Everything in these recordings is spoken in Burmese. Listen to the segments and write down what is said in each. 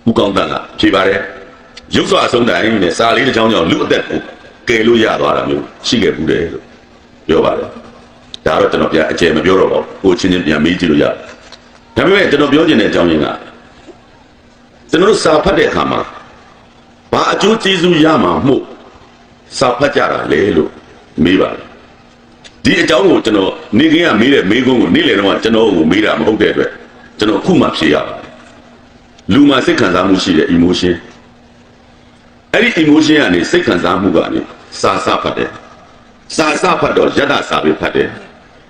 ဦးကောင်းတန်းကဖြေပါတယ်ရုပ်စွာအဆုံးတိုင်းနဲ့စာလေးတစ်ချောင်းကြောင့်လူအသက်ကိုကယ်လို့ရသွားတာမျိုးရှိခဲ့ဘူးတယ်လို့ပြောပါတယ်ဒါတော့ကျွန်တော်ပြန်အကျယ်မပြောတော့ပါဘူးကိုချင်းချင်းပြန်မေးကြည့်လို့ရတယ်ဒါပေမဲ့ကျွန်တော်ပြောချင်တဲ့အကြောင်းရင်းကကျွန်တော်တို့စာဖတ်တဲ့အခါမှာဘာအကျိုးကျေးဇူးရမှာမှုစာဖတ်ကြတာလေလို့မေးပါတယ်ဒီအကြောင်းကိုကျွန်တော်နေခင်းကမေးတဲ့မေးခွန်းကိုနေ့လယ်တော့ကျွန်တော်ကိုမေးတာမဟုတ်တဲ့အတွက်ကျွန်တော်အခုမှဖြေရပါတယ်လူမှာစိတ်ခံစားမှုရှိတဲ့ emotion အဲ့ဒီ emotion ကနေစိတ်ခံစားမှုကနေစာဖတ်တယ်စာဖတ်တော့ယတ္တစာပဲဖတ်တယ်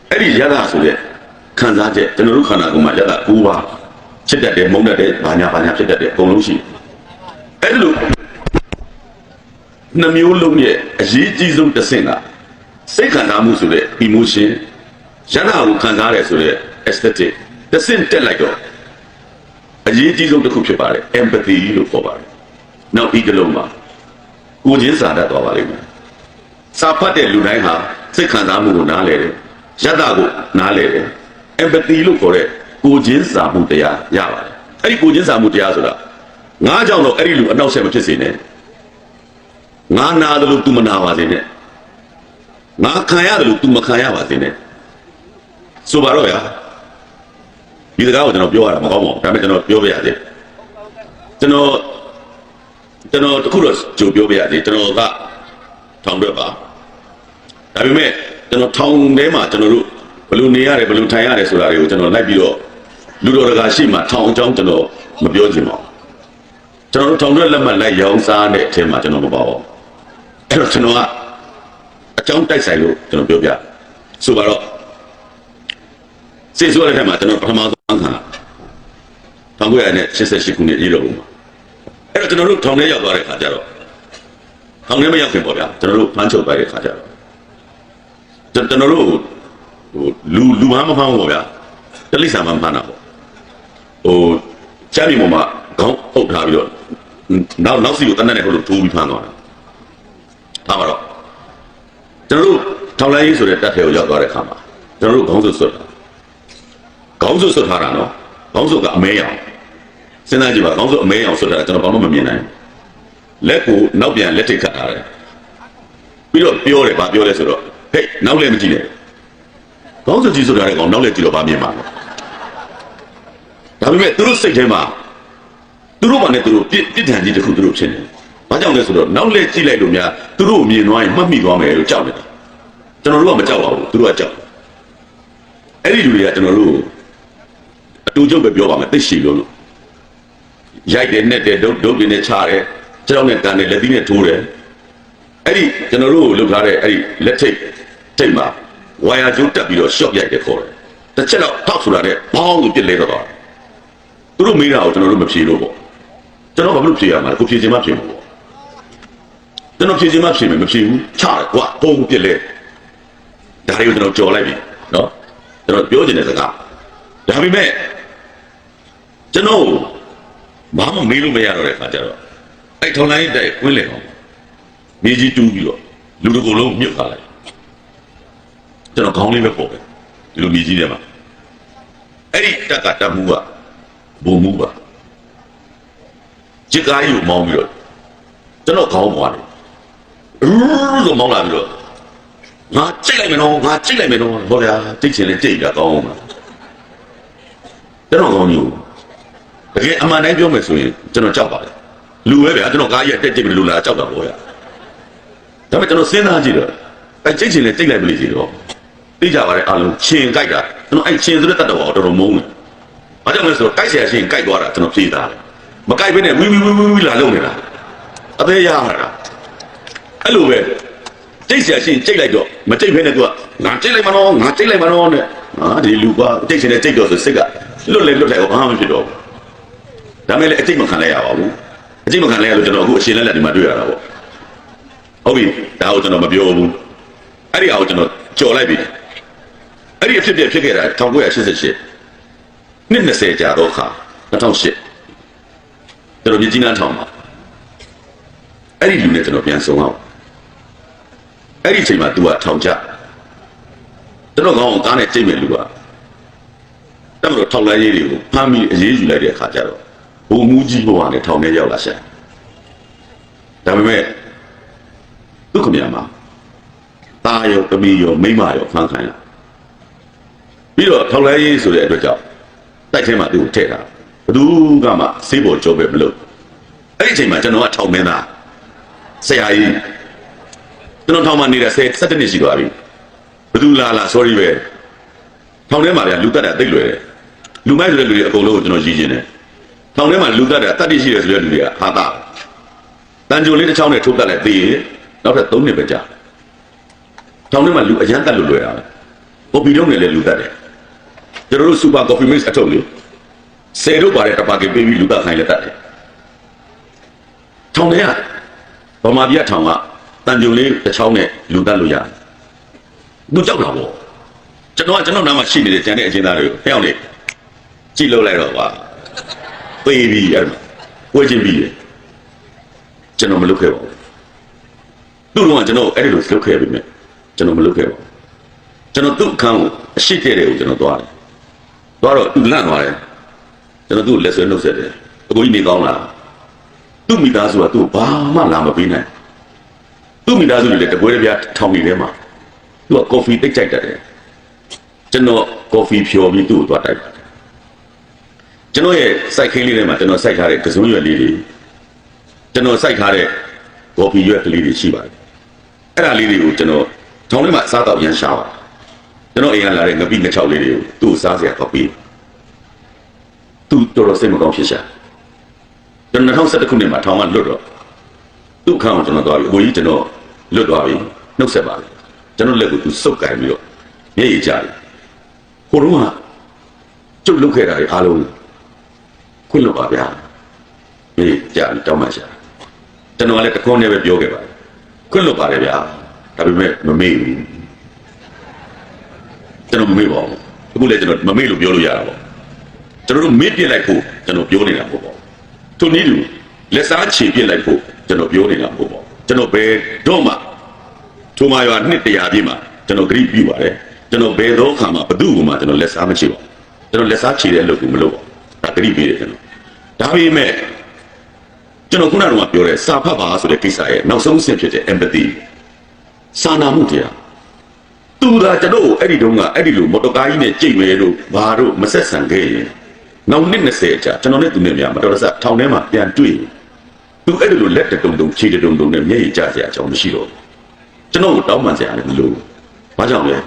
အဲ့ဒီယတ္တဆိုတဲ့ခံစားချက်ကျွန်တော်တို့ခန္ဓာကိုယ်မှာယတ္တ၉ပါးဖြစ်တတ်တယ်မုန်းတတ်တယ်ဘာညာဖြစ်တတ်တယ်အကုန်လုံးရှိအဲ့လိုနှမျိုးလုံးရဲ့အရေးကြီးဆုံးတစ်ဆင့်ကစိတ်ခံစားမှုဆိုတဲ့ emotion ယတ္တကိုခံစားရတယ်ဆိုတဲ့ aesthetic တစ်ဆင့်တက်လိုက်တော့အရေးကြီးဆုံးတစ်ခုဖြစ်ပါတယ် empathy လို့ခေါ်ပါတယ်နောက်ဒီကလုံးမှာကိုချင်းစာတတ်သွားပါလိမ့်မယ်စာဖတ်တဲ့လူတိုင်းဟာစိတ်ခံစားမှုကိုနားလည်တယ်ယတ္တကိုနားလည်တယ် empathy လို့ခေါ်တဲ့ကိုချင်းစာမှုတရားရပါတယ်အဲ့ဒီကိုချင်းစာမှုတရားဆိုတာငါးကြောင့်တော့အဲ့ဒီလူအနောက်ဆက်မဖြစ်စေနဲ့ငါနာတယ်လို့ तू မနာပါစေနဲ့ငါခံရတယ်လို့ तू မခံရပါစေနဲ့ဆိုပါတော့ဗျာဒီစကားကိုကျွန်တော်ပြောရတာမကောင်းပါဘူးဒါပေမဲ့ကျွန်တော်ပြောပြရစေကျွန်တော်တခုတော့ကြိုပြောပြရစေကျွန်တော်ကထောင်ရွက်ပါဒါပေမဲ့ကျွန်တော်ထောင်ထဲမှာကျွန်တော်တို့ဘယ်လိုနေရတယ်ဘယ်လိုထိုင်ရတယ်ဆိုတာတွေကိုကျွန်တော်လိုက်ပြီးတော့လူတော်တကာရှိမှထောင်အကြောင်းကျွန်တော်မပြောချင်ပါဘူးကျွန်တော်တို့ထောင်ရွက်လက်မှတ်လိုက်ရောင်းစားတဲ့အထက်မှာကျွန်တော်မပါဘူးအဲ့တော့ကျွန်တော်ကအကြောင်းတိုက်ဆိုင်လို့ကျွန်တော်ပြောပြဆိုပါတော့စေဆိုရတဲ့မှာကျွန်တော်ပထမဆုံးခါ1988ခုနှစ်ရေးတော့ဘူးအဲ့တော့ကျွန်တော်တို့ထောင်ထဲရောက်သွားတဲ့ခါကျတော့ထောင်ထဲမရောက်ခင်ပေါ့ဗျာကျွန်တော်တို့ဖမ်းချုပ်သွားတဲ့ခါကျတော့ကျွန်တော်တို့ဟိုလူမမှမဖမ်းဘူးပေါ့ဗျာတလိษံမဖမ်းတာပေါ့ဟိုချမ်းမြေပေါ်မှာခေါင်းပုတ်ထားပြီးတော့နောက်စီကိုတနက်နဲ့ဟိုလိုထိုးပြီးဖမ်းသွားတာထားပါတော့ကျွန်တော်တို့ထောင်လိုင်းရေးဆိုတဲ့တပ်ထဲကိုရောက်သွားတဲ့ခါမှာကျွန်တော်တို့ခေါင်းစွပ်ထားတာနော်ခေါင်းစွပ်ကအမဲရောင်စဉ်းစားကြည့်ပါခေါင်းစွပ်အမဲရောင်စွပ်ထားတာကျွန်တော်ဘာမှမမြင်နိုင်လက်ကိုနောက်ပြန်လက်ထိတ်ခတ်ထားတယ်ပြီးတော့ပြောတယ်ဗာပြောလဲဆိုတော့ဟေးနောက်လည်းမကြည့်နဲ့ခေါင်းစွပ်ကြီးစွပ်ထားတဲ့ကောင်နောက်လည်းကြည့်တော့ဗာမြင်မှာဒါပေမဲ့သူတို့စိတ်ထဲမှာသူတို့ဘာနဲ့သူတို့ပြစ်ဒဏ်ကြီးတစ်ခုသူတို့ဖြစ်နေဘာကြောင့်လဲဆိုတော့နောက်လည်းကြည့်လိုက်လို့များသူတို့မြင်သွားရင်မှတ်မိသွားမယ်လို့ကြောက်နေတာကျွန်တော်တို့ကမကြောက်ပါဘူးသူတို့ကကြောက်အဲ့ဒီလူတွေကကျွန်တော်တို့အတူချုပ်ပဲပြောပါမယ်သိရှိလို့ရိုက်တယ်နဲ့တယ်ဒုတ်ပြင်းနဲ့ချတယ်ကြောက်နဲ့တန်တယ်လက်သီးနဲ့ထိုးတယ်အဲ့ဒီကျွန်တော်တို့လှုပ်ထားတဲ့အဲ့ဒီလက်ထိတ်မှာဝါယာကျိုးတက်ပြီးတော့ရှော့ရိုက်တယ်ခေါ်တယ်တစ်ချက်တော့ထောက်ဆိုတာနဲ့ဘောင်းကိုပြစ်လဲတော့သူတို့မေးတာကိုကျွန်တော်တို့မဖြေလို့ပေါ့ကျွန်တော်ဘာလို့ဖြေရမှာလဲကိုဖြေချင်မှဖြေမှာပေါ့ကျွန်တော်ဖြေချင်မှဖြေမယ်မဖြေဘူးချတယ်ကွာဘုံပြစ်လဲဒါတွေကိုကျွန်တော်ကြော်လိုက်ပြီနော်ကျွန်တော်ပြောချင်တဲ့စကားဒါပေမဲ့ကျွန်တော်ဘာမှမေးလို့မရတော့တဲ့ခါကျတော့အဲ့ထောင်လိုင်းတိုက်ဝင်းလေတော့မြေကြီးတူးပြီးတော့လူတစ်ကိုယ်လုံးမြုပ်ထားလိုက်ကျွန်တော်ခေါင်းလေးပဲပေါ်တယ်ဒီလိုမြေကြီးထဲမှာအဲ့ဒီတက်ကတပ်မှုကဘုံမှုပါကြစ်ကားကြီးကိုမောင်းပြီးတော့ကျွန်တော်ခေါင်းပေါ်တယ်ဆိုမောင်းလာပြီးတော့ငါကြိတ်လိုက်မယ်နော်ဟောဗျာတိတ်ချင်လေတိတ်တာကောင်းအောင်ပါကျွန်တော်ကောင်းကြီးတကယ်အမှန်တိုင်းပြောမယ်ဆိုရင်ကျွန်တော်ကြောက်ပါတယ်လူပဲဗျာကျွန်တော်ကားကြီးတက်ပြီးလူလာကြောက်တာပေါ့ဗျာဒါပေမဲ့ကျွန်တော်စဉ်းစားကြည့်တော့အဲကြိတ်ချင်လေတိတ်လိုက်ပြီစီတော့သိကြပါတယ်အလုံးချင်းကြိုက်တာကျွန်တော်အဲချင်းဆိုတဲ့တတ်တော်တော်မုန်းတယ်ဘာကြောင့်လဲဆိုတော့ကြိုက်เสียချင်းကြိုက်သွားတာကျွန်တော်ဖြေသားတယ်မကြိုက်ဘဲနဲ့ဝီလာလုံးနေတာအသေးရတာအဲ့လိုပဲကြိတ်เสียချင်းကြိတ်လိုက်တော့မကြိတ်ဘဲနဲ့သူကငါကြိတ်လိုက်မနော်နဲ့ဒီလူကကြိတ်ချင်တဲ့ကြိတ်တော့ဆိုစိတ်ကလွတ်လိုက်ဘာမှမဖြစ်တော့ဘူးဒါမဲ့လည်းအကြိတ်မခံလိုက်ရပါဘူးအကြိတ်မခံလိုက်ရလို့ကျွန်တော်အခုအရှင်လက်ဒီမှာတွေ့ရတာပေါ့ဟုတ်ပြီဒါကိုကျွန်တော်မပြောဘူးအဲ့ဒီအားကိုကျွန်တော်ကြော်လိုက်ပြီအဲ့ဒီအဖြစ်ဖြစ်ခဲ့တာ1988နှစ်20ကြာတော့ခါ2008ကျွန်တော်မြကြီးနားထောင်မှာအဲ့ဒီလူနဲ့ကျွန်တော်ပြန်ဆုံအောင်အဲ့ဒီအချိန်မှာ तू ကထောင်ကျကျွန်တော်ကောင်းကားနဲ့ကြိတ်မဲ့လူကတမလို့ထောက်လိုက်ရေးတွေကိုဖမ်းပြီးအေးအေးယူလိုက်တဲ့အခါကျတော့ ဘုံမူကြီးဘဝနဲ့ထောင်ထဲရောက်လာရှာဒါပေမဲ့ဒုက္ခမြမှာတာရောတမီရောမိမရောဖန်ခိုင်းလာပြီးတော့ထောက်လဲရေးဆိုတဲ့အတွက်ကြောင့်တိုက်ထဲမှာသူ့ကိုထည့်တာဘယ်သူကမှစေးပေါ်ကြောပဲမလုပ်အဲ့ဒီအချိန်မှာကျွန်တော်ကထောင်မင်းသားဆရာကြီးကျွန်တော်ထောင်မှနေတဲ့17နှစ်ရှိသွားပြီဘယ်သူလာ sorry ပဲထောင်ထဲမှာလူတက်တာတိတ်လွယ်တယ်လူမိုက်ဆိုတဲ့လူတွေအကုန်လုံးကိုကျွန်တော်ရည်ကျင်တယ်ထောင်ထဲမှာလူတက်တာတတ်တိရှိတယ်ဆိုတဲ့လူတွေကဟာတာတန်ကြိုလေးတစ်ချောင်းနဲ့ထုတ်တက်လိုက်သေးရင်နောက်ထပ်3နှစ်ပဲကြာထောင်ထဲမှာလူအရန်တက်လို့လွယ်တာပဲကော်ဖီတုံးနဲ့လည်းလူတက်တယ်ကျွန်တော်တို့ super coffee mix အထုတ်လေ10တို့ပါတယ်တပါးကပေးပြီးလူတက်ခိုင်းလက်တက်တယ်ထောင်ထဲကဗမာပြည်ထောင်ကတန်ကြိုလေးတစ်ချောင်းနဲ့လူတက်လို့ရတယ်သူကြောက်တာပေါ့ကျွန်တော်နားမှာရှိနေတဲ့ကျန်တဲ့အချင်းသားတွေကိုဖျောက်နေကြည့်လို့လိုက်တော့ပါပေးပြီးအဲ့မှာဝေ့ချင်းပြီးတယ်ကျွန်တော်မလုပ်ခဲ့ပါဘူးသူ့တော့ကျွန်တော်အဲ့ဒီလိုလုပ်ခဲ့ပြီမြဲကျွန်တော်မလုပ်ခဲ့ပါဘူးကျွန်တော်သူ့အခန်းကိုအရှိခဲ့တယ်ကိုကျွန်တော်သွားတယ်သွားတော့သူလန့်သွားတယ်ကျွန်တော်သူ့လက်ဆွဲနှုတ်ဆက်တယ်အကိုကြီးနေကောင်းလားသူ့မိသားစုကသူ့ဘာမှလာမပေးနိုင်သူ့မိသားစုတွေလည်းတပွဲတပြားထောင်နေထဲမှာသူကကော်ဖီတိတ်ကြိုက်တတ်တယ်ကျွန်တော်ကော်ဖီဖြော်ပြီးသူ့ကိုသွားတိုက်ပါတယ်ကျွန်တော်ရဲ့စိုက်ခင်းလေးထဲမှာကျွန်တော်စိုက်ထားတဲ့ကစုံရွက်လေးတွေကျွန်တော်စိုက်ထားတဲ့ကော်ဖီရွက်ကလေးတွေရှိပါတယ်အဲ့ဒါလေးတွေကိုကျွန်တော်ထောင်ထဲမှာစားတော့ရန်ရှာပါတယ်ကျွန်တော်အိမ်ကလာတဲ့ငပိငချောက်လေးတွေကိုသူ့ကိုစားစရာတော့ပေးသူတော်တော်စိတ်မကောင်းဖြစ်ရှာကျွန်တော်2011ခုနှစ်မှာထောင်ကလွတ်တော့သူ့ခန်းကိုကျွန်တော်သွားပြီးအကိုကြီးကျွန်တော်လွတ်သွားပြီနှုတ်ဆက်ပါလေကျွန်တော်လက်ကိုသူစုပ်ကင်ပြီးတော့မျက်ရည်ကျတယ်ဟိုတော့ကကျုပ်လုတ်ခဲ့တာတွေအားလုံးခွင့်လွတ်ပါဗျာမျက်ရည်ကျတောင်းမှရှာကျွန်တော်ကလည်းတခွန်းနဲ့ပဲပြောခဲ့ပါတယ်ခွင့်လွတ်ပါတယ်ဗျာဒါပေမဲ့မမေ့ဘူးကျွန်တော်မမေ့ပါဘူးအခုလည်းကျွန်တော်မမေ့လို့ပြောလို့ရတာပေါ့ကျွန်တော်တို့မေ့ပြစ်လိုက်ဖို့ကျွန်တော်ပြောနေတာပေါ့သူနည်းတူလက်စားချေပြစ်လိုက်ဖို့ကျွန်တော်ပြောနေတာပေါ့ကျွန်တော်ဘယ်တော့မှထိုမာရွာနှစ်100ပြည့်မှာကျွန်တော်ဂရိပြုပါတယ်ကျွန်တော်ဘယ်တော့ခါမှဘသူ့ကမှကျွန်တော်လက်စားမချေပါကျွန်တော်လက်စားချေတဲ့အလုပ်ကိုမလုပ်ပါဒါဂရိပေးတယ်ကျွန်တော်ဒါပေမဲ့ကျွန်တော်ခုနကပြောတဲ့စာဖတ်ပါဆိုတဲ့ကိစ္စရဲ့နောက်ဆုံးအဆင့်ဖြစ်တဲ့ empathy စာနာမှုတရားသူသာကျွန်တော်အဲ့ဒီတုန်းကအဲ့ဒီလိုမော်တော်ကားကြီးနဲ့ကြိတ်မယ်လို့ဘာတို့မဆက်ဆံခဲ့ရင်နောက်နှစ်20အကြာကျွန်တော်နဲ့သူနဲ့များမတော်တဆထောင်ထဲမှာပြန်တွေ့သူအဲ့ဒီလိုလက်တုံတုံခြေတုံတုံနဲ့မျက်ရည်ကျစရာအကြောင်းမရှိတော့ကျွန်တော်ကိုတောင်းပန်စရာလည်းမလိုဘာကြောင့်လဲ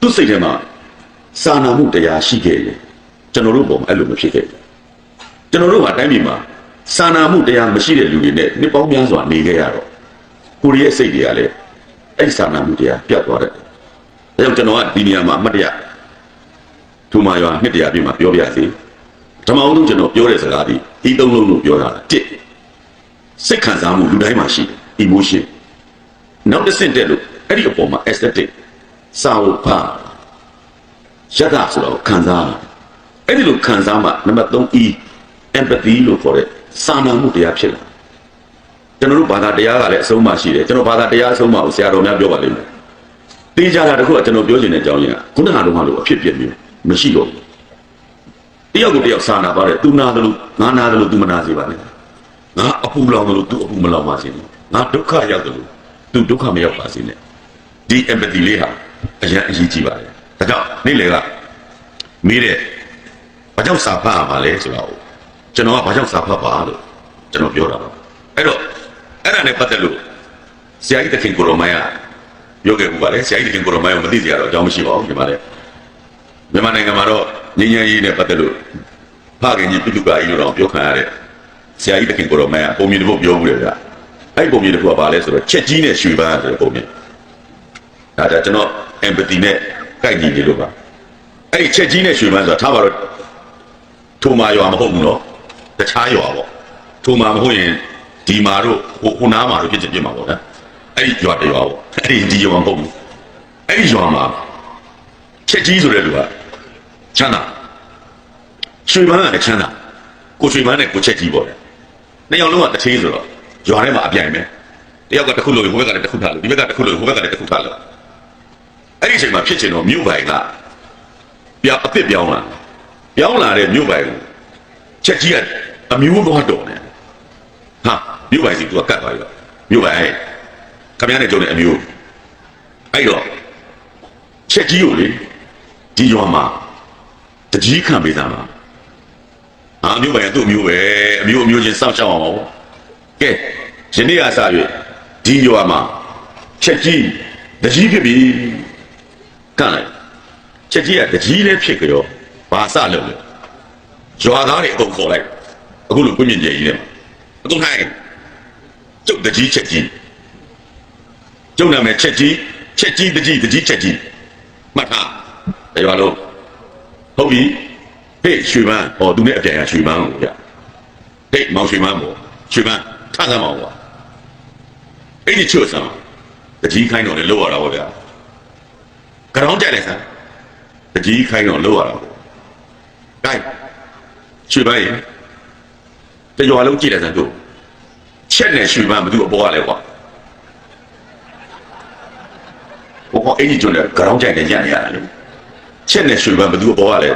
သူ့စိတ်ထဲမှာစာနာမှုတရားရှိခဲ့တယ်ကျွန်တော်တို့ပုံအဲ့လိုမဖြစ်ခဲ့ဘူးကျွန်တော်တို့ကတိုင်းပြည်မှာစာနာမှုတရားမရှိတဲ့လူတွေနဲ့နှစ်ပေါင်းများစွာနေခဲ့ရတော့ကိုရီးယားစိတ်တွေကလည်းအဲ့စာနာမှုတရားပြတ်သွားတယ်ဒါကြောင့်ကျွန်တော်ကဒီနေရာမှာအမှတ်တရထူမာရွာနှစ်100ပြည့်မှာပြောပြစီဓမ္မအောင်ဆုံးကျွန်တော်ပြောတဲ့စကားဒီ3လုံးလို့ပြောတာ1စိတ်ခံစားမှုလူတိုင်းမှာရှိတယ် emotion နောက်တစ်ဆင့်တက်လို့အဲ့ဒီအပေါ်မှာ aesthetic စာဝတ်ပါရတာဆိုတော့ခံစားအဲ့ဒီလိုခံစားမှနံပါတ်3 E empathy လို့ခေါ်တဲ့စာနာမှုတရားဖြစ်လာကျွန်တော်တို့ဘာသာတရားကလည်းအဆုံးမရှိတယ်ကျွန်တော်ဘာသာတရားအဆုံးမကိုဆရာတော်များပြောပါလိမ့်မယ်တေးကြတာတခုကကျွန်တော်ပြောချင်တဲ့အကြောင်းရင်းကခုနကတော့လို့အဖြစ်ပြမျိုးမရှိတော့ဘူးတယောက်ကိုတယောက်စာနာပါတယ်သူနာတယ်လို့ငါနာတယ်လို့သူမနာစေပါနဲ့ငါအပူလောင်တယ်လို့သူအပူမလောင်ပါစေနဲ့ငါဒုက္ခရောက်တယ်လို့သူဒုက္ခမရောက်ပါစေနဲ့ဒီ empathy လေးဟာအရင်အရေးကြီးပါတယ်ဒါကြောင့်နေ့လေကမေးတဲ့ဘာကြောင့်စာဖတ်ရမှာလဲဆိုတော့ကျွန်တော်ကဘာကြောင့်စာဖတ်ပါလို့ကျွန်တော်ပြောတာပါအဲ့တော့အဲ့ဒါနဲ့ပတ်သက်လို့ဆရာကြီးတခင်ကိုရောမိုင်းကပြောခဲ့မှုပါလေဆရာကြီးတခင်ကိုရောမိုင်းကိုမသိစရာတော့အကြောင်းမရှိပါဘူးဒီမှာလေမြန်မာနိုင်ငံမှာတော့ငြိမ်းချမ်းရေးနဲ့ပတ်သက်လို့ဖခင်ကြီးပြုစုပါကြီးလို့တော့ပြောခံရတဲ့ဆရာကြီးတခင်ကိုရောမိုင်းကပုံမြင်တစ်ပုဒ်ပြောမှုတယ်ဗျအဲ့ပုံမြင်တစ်ခုကဘာလဲဆိုတော့ချက်ကြီးနဲ့ရွှေပန်းဆိုတဲ့ပုံမြင်ဒါကြကျွန်တော် empathy နဲ့ကိုက်ညီနေလို့ပါအဲ့ဒီချက်ကြီးနဲ့ရွှေပန်းဆိုတာထားပါတော့ထိုမာရွာမဟုတ်ဘူးနော်တခြားရွာပေါ့ထိုမာမဟုတ်ရင်ဒီမာတို့ဟိုနားမာတို့ဖြစ်မှာပေါ့ဗျာအဲ့ဒီရွာတရွာပေါ့အဲ့ဒီရွာမဟုတ်ဘူးအဲ့ဒီရွာမှာချက်ကြီးဆိုတဲ့လူကချမ်းသာရွှေပန်းကလည်းချမ်းသာကိုရွှေပန်းနဲ့ကိုချက်ကြီးပေါ့လေနှစ်ယောက်လုံးကတထေးဆိုတော့ရွာထဲမှာအပြိုင်ပဲတယောက်ကတစ်ခုလို့ဟိုဘက်ကလည်းတစ်ခုထားလို့ဒီဘက်ကတစ်ခုလို့ဟိုဘက်ကလည်းတစ်ခုထားလို့အဲ့ဒီအချိန်မှာဖြစ်ချင်တော့မြို့ပိုင်ကအစ်စ်ပြောင်းလာတဲ့မြို့ပိုင်ချက်ကြီးက အမျိုးသွားတော်နေဟာမြို့ပိုင်စီသူကကတ်သွားရောမြို့ပိုင်ခမရနဲ့ကြုံတဲ့အမျိုးအဲ့တော့ချက်ကြီးကိုလေဒီရွာမှာတကြီးခံပေးသားမှာအမျိုးပိုင်ကသူ့အမျိုးပဲအမျိုးချင်းစောင့်ရှောက်အောင်ကဲယနေ့အစား၍ဒီရွာမှာချက်ကြီးတကြီးဖြစ်ပြီကန်လိုက်ချက်ကြီးကတကြီးလည်းဖြစ်ကြရောဘာစလုပ်လဲရွာသားတွေအကုန်ခေါ်လိုက်အခုလိုကွင်းမြင့်ကြီးနဲ့အကုန်ဟိုင်းကျုပ်တကြီးချက်ကြီးကျုပ်နာမည်ချက်ကြီးတကြီးချက်ကြီးမှတ်ထားတယ်ရွာလုံးဟုတ်ပြီဟေ့ရွှေမန်းဟောသူနဲ့အပြန်ရရွှေမန်းကိုဗျဟေ့မောင်ရွှေမန်းပေါ့ရွှေမန်းထမ်းသမ်းပါဦးကွာအဲ့ဒီချွတ်စမ်းတကြီးခိုင်းတော့လည်းလောက်ရတာပေါ့ဗျာကြောင်းကြတယ်ဆန်းတကြီးခိုင်းတော့လောက်ရတာပေါ့ကိုင်းရွှေမန်းရေတရွာလုံးကြည့်တယ်ဆန်းတို့ချက်နဲ့ရွှေမန်းဘသူအပေါ်ကလဲကွာဘောအဲ့ဒီကျွန်းတဲ့ကြောင်းကြတယ်ညံ့ရတာလေချက်နဲ့ရွှေမန်းဘသူအပေါ်ကလဲ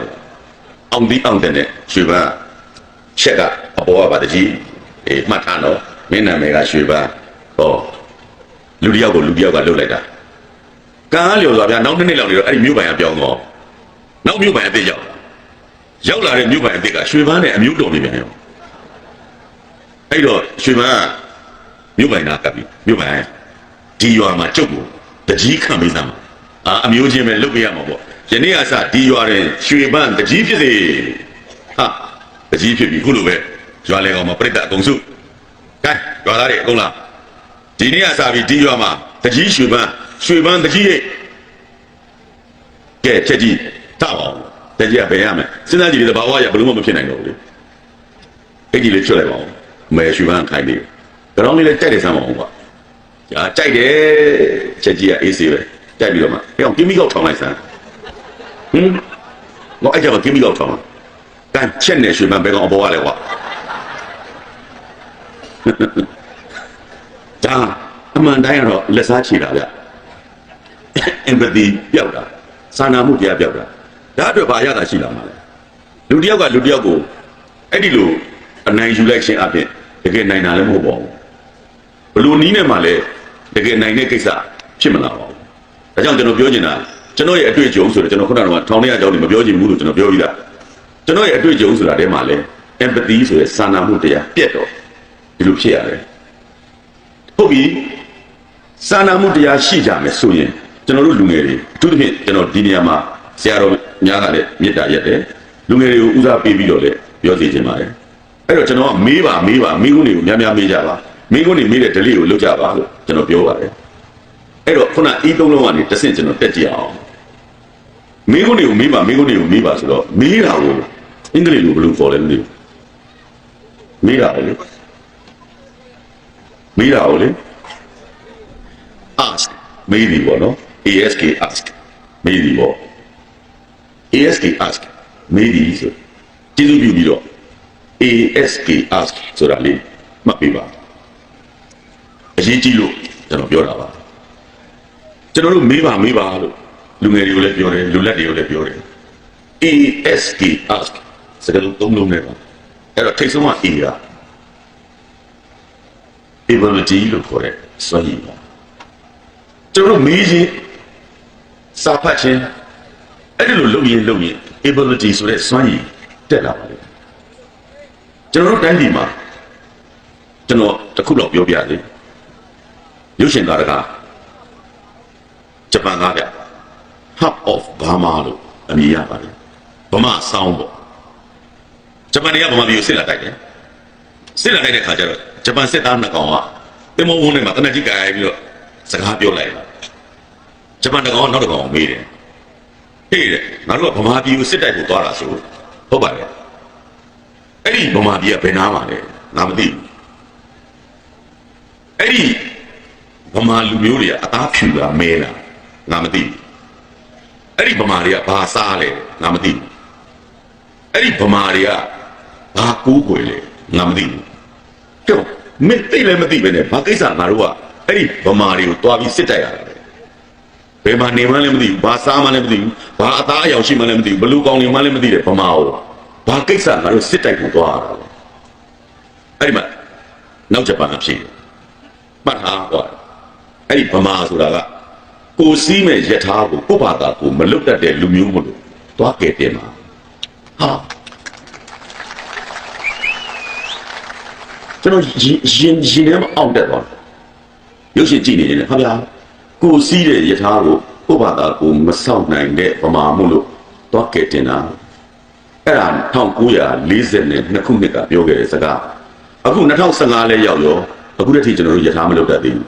အောင်ဒီအောင်တဲ့ရွှေပန်းချက်ကအပေါ်ကပါတကြီးမှတ်ထားတော့မင်းနာမည်ကရွှေပန်းဟောလူတယောက်ကလှုပ်လိုက်တာကံအားလျော်စွာဗျာနောက်2နှစ်လောက်နေတော့အဲ့ဒီမြို့ပိုင်ကပြောင်းတော့နောက်မြို့ပိုင်အစ်စ်ရောက်လာတဲ့မြို့ပိုင်အစ်စ်ကရွှေပန်းနဲ့အမျိုးတော်နေပြန်ရောအဲ့တော့ရွှေပန်းကမြို့ပိုင်နာကပ်ပြီမြို့ပိုင်ဒီရွာမှာကျုပ်ကိုတကြီးခံပေးစမ်းအမျိုးချင်းပဲလုပ်ပေးရမှာပေါ့ယနေ့အစဒီရွာတွင်ရွှေပန်းတကြီးဖြစ်စေဟာတကြီးဖြစ်ပြီခုလိုပဲရွာလေကောင်မှာပြိတ္တအကုန်စုကဲရွာသားတွေအကုန်လားဒီနေ့အစပြီးဒီရွာမှာတကြီးရွှေပန်းတကြီးရဲ့ကဲချက်ကြီးတောက်အောင်တကြီးကဘယ်ရမယ်စဉ်းစားကြည့်လေဘာဝရဘလို့မှမဖြစ်နိုင်တော့ဘူးလေအဲ့ဒီလေးချွတ်လိုက်ပါဦးမဲရွှေပန်းခိုင်းတယ်ကြောင်းလေးလည်းကြိုက်တယ်ဆမ်းပါဦးကွာကြာကြိုက်တယ်ချက်ကြီးကအေးစေးပဲကြိုက်ပြီးတော့မှအဲ့အောင်ကင်းမီကောက်ထောင်လိုက်ဆမ်းငါအဲ့ကြမှာကင်းမီကောက်ထောင်ကန်ချက်နဲ့ရွှေပန်းဘယ်ကောင်အပေါ်ကလဲကွာဒါအမှန်တိုင်းကတော့လက်စားချီတာဗျempathy ပျောက်တာစာနာမှုတရားပျောက်တာဒါအတွက်ဘာရတာရှိလာမှာလဲလူတယောက်ကလူတယောက်ကိုအဲ့ဒီလိုအနိုင်ယူလိုက်ခြင်းအပြင်တကယ်နိုင်တာလည်းမဟုတ်ပါဘူးဘလို့နီးနေမှာလဲတကယ်နိုင်တဲ့ကိစ္စဖြစ်မလာပါဘူးဒါကြောင့်ကျွန်တော်ပြောချင်တာကျွန်တော်ရဲ့အတွေ့အကြုံဆိုတော့ကျွန်တော်ခုနကထောင်ထဲအကြောင်းတွေမပြောချင်ဘူးလို့ကျွန်တော်ပြောပြီးသားကျွန်တော်ရဲ့အတွေ့အကြုံဆိုတာထဲမှာလဲ empathy ဆိုတဲ့စာနာမှုတရားပြတ်တော့ဒီလိုဖြစ်ရတယ်ဟုတ်ပြီစာနာမှုတရားရှိကြမယ်ဆိုရင်ကျွန်တော်တို့လူငယ်တွေအထူးသဖြင့်ကျွန်တော်ဒီနေရာမှာဆရာတော်များကလည်းမေတ္တာရက်တယ်လူငယ်တွေကိုဦးစားပေးပြီးတော့လည်းပြောစီခြင်းပါတယ်အဲ့တော့ကျွန်တော်ကမေးပါမိကုန်းတွေကိုများများမေးကြပါမိကုန်းတွေမေးတဲ့ delay ကိုလုပ်ကြပါလို့ကျွန်တော်ပြောပါတယ်အဲ့တော့ခုနE3 လုံးကနေတစ်ဆင့်ကျွန်တော်တက်ကြည့်အောင်မိကုန်းတွေကိုမေးပါဆိုတော့မေးတာကိုအင်္ဂလိပ်လိုဘယ်လိုခေါ်လဲမသိဘူးမေးတာကိုလေask မေးသည်ပေါ့နော် ask ask မေးသည်ပေါ့ ask ask မေးသည်ဆိုကျေးဇူးပြုပြီးတော့ ask ask ဆိုတာလေးမှတ်ပေးပါအရေးကြီးလို့ကျွန်တော်ပြောတာပါကျွန်တော်တို့မေးပါလို့လူငယ်တွေကိုလည်းပြောတယ်လူလက်တွေကိုလည်းပြောတယ် ask ask စကားလုံးသုံးလုံးနဲ့ပါအဲ့တော့ထိတ်ဆုံးက A က ability လို့ခေါ်တဲ့စွမ်းရည်ပါကျွန်တော်တို့မေးခြင်းစာဖတ်ခြင်းအဲ့ဒီလိုလုပ်ရင် ability ဆိုတဲ့စွမ်းရည်တက်လာပါလေကျွန်တော်တို့တိုင်းပြည်မှာကျွန်တော်တခုတော့ပြောပြလေရုပ်ရှင်ကားတကားဂျပန်ကားဗျ Hub of Burma လို့အမည်ရပါတယ်ဗမာဆောင်းပေါ့ဂျပန်တွေကဗမာပြည်ကိုစစ်လာတိုက်တယ်စစ်လာတိုက်တဲ့ခါကျတော့ဂျပန်စစ်သားနှစ်ကောင်ကတင်မောဝန်းထဲမှာတနက်ကြီးကြိုင်ပြီးတော့စကားပြောလိုက်တာဂျပန်တစ်ကောင်ကနောက်တစ်ကောင်ကိုမေးတယ်ဟေးတဲ့ငါတို့ကဗမာပြည်ကိုစစ်တိုက်ဖို့သွားတာဆိုဟုတ်ပါရဲ့အဲ့ဒီဗမာပြည်ကဘယ်နားမှာလဲငါမသိဘူးအဲ့ဒီဗမာလူမျိုးတွေကအသားဖြူတာမဲတာငါမသိဘူးအဲ့ဒီဗမာတွေကဘာစားလဲငါမသိဘူးအဲ့ဒီဗမာတွေကဘာကူးကွယ်လဲငါမသိဘူးကြောက်မင်းသိလည်းမသိပဲနဲ့ဘာကိစ္စငါတို့ကအဲ့ဒီဗမာတွေကိုတွားပြီးစစ်တိုက်ရတာဘယ်မှာနေမှလည်းမသိဘူးဘာစားမှလည်းမသိဘူးဘာအသားအယောင်ရှိမှလည်းမသိဘူးဘလူကောင်နေမှလည်းမသိတယ်ဗမာကိုဘာကိစ္စငါတို့စစ်တိုက်ကိုတွားရတာ အဲ့ဒီမှာနောက်ဂျပန်အဖြစ်မှတ်ထားကွာအဲ့ဒီဗမာဆိုတာကကိုစီးမဲ့ယထာကိုကိုယ့်ဘာသာကိုမလွတ်တတ်တဲ့လူမျိုးမလို့သွားကဲတင်မှာဟာကျွန်တော်ရင်ထဲမှာအောင့်တက်သွားရုပ်ရှင်ကြည့်နေတယ်ဟာဗျာကိုစီးတဲ့ယထာကိုကိုယ့်ဘာသာကိုမဆောက်နိုင်တဲ့ဗမာမို့လို့သွားကဲတင်တာအဲ့ဒါ1942ခုနှစ်ကပြောခဲ့တဲ့စကားအခု2015လဲရောက်ရောအခုတည်းကကျွန်တော်တို့ယထာမလုပ်တတ်သေးဘူး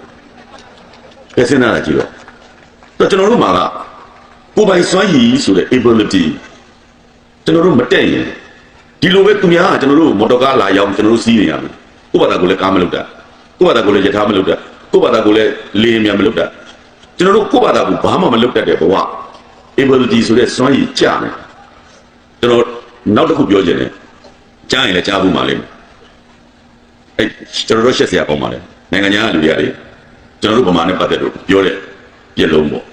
ကဲစဉ်းစားကြည့်တော့ကျွန်တော်တို့မှာကကိုယ်ပိုင်စွမ်းရည်ဆိုတဲ့ ability ကျွန်တော်တို့မတက်ရင်ဒီလိုပဲသူများကကျွန်တော်တို့မော်တော်ကားလာရောက်ကျွန်တော်တို့စီးနေရမယ်ကိုယ့်ဘာသာကိုလည်းကားမလုပ်တတ်ကိုယ့်ဘာသာကိုလည်းယထာမလုပ်တတ်ကိုယ့်ဘာသာကိုလည်းလေယာဉ်မြန်မလုပ်တတ်ကျွန်တော်တို့ကိုယ့်ဘာသာကိုဘာမှမလုပ်တတ်တဲ့ဘဝ ability ဆိုတဲ့စွမ်းရည်ကျတယ်ကျွန်တော်နောက်တစ်ခုပြောချင်တယ်ကြားရင်လည်းကြားဖို့မှလိမ့်မယ်အဲ့ကျွန်တော်တို့ရှက်စရာကောင်းပါလေနိုင်ငံခြားလူတွေကလေကျွန်တော်တို့ဗမာနဲ့ပတ်သက်လို့ပြောတဲ့ပြက်လုံးပေါ့